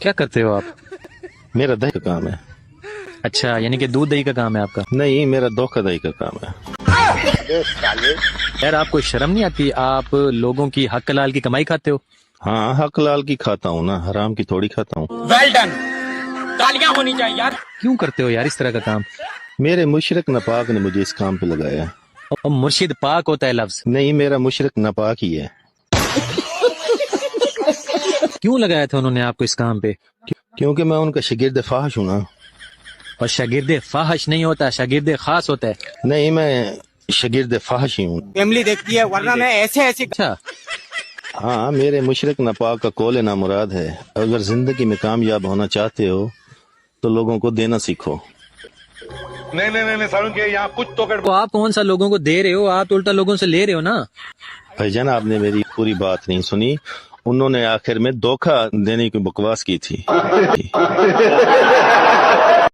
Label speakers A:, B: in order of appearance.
A: کیا کرتے ہو آپ؟
B: میرا دہی کا کام ہے.
A: اچھا، یعنی کہ دودھ دہی کا کام ہے آپ کا؟
B: نہیں، میرا دھوکہ دہی کا کام ہے.
A: یار آپ کو شرم نہیں آتی؟ آپ لوگوں کی حق حلال کی کمائی کھاتے ہو.
B: ہاں، حق لال کی کھاتا ہوں نا، حرام کی تھوڑی کھاتا ہوں.
C: ویل ڈن، تالیاں ہونی چاہیے یار.
A: کیوں کرتے ہو یار اس طرح کا کام؟
B: میرے مشرق ناپاک نے مجھے اس کام پہ لگایا.
A: اور مرشد پاک ہوتا ہے لفظ.
B: نہیں، میرا مشرق ناپاک ہی ہے.
A: کیوں لگایا تھا انہوں نے آپ کو اس کام پہ؟
B: کیونکہ میں ان کا شاگرد فاحش ہوں نا.
A: اور شاگرد فاحش نہیں ہوتا، شاگرد خاص ہوتا ہے.
B: نہیں، میں شاگرد فاحش ہی ہوں.
C: فیملی دیکھتی ہے ورنہ میں ایسے
A: اچھا،
B: ہاں، میرے مشرق ناپاک کا قول نامراد ہے. اگر زندگی میں کامیاب ہونا چاہتے ہو تو لوگوں کو دینا سیکھو.
D: نہیں ساروں کے یہاں کچھ تو
A: تو آپ کون سا لوگوں کو دے رہے ہو؟ آپ الٹا لوگوں سے لے رہے ہو نا.
B: بھائی جان، آپ نے میری پوری بات نہیں سنی. انہوں نے آخر میں دھوکہ دینے کی بکواس کی تھی.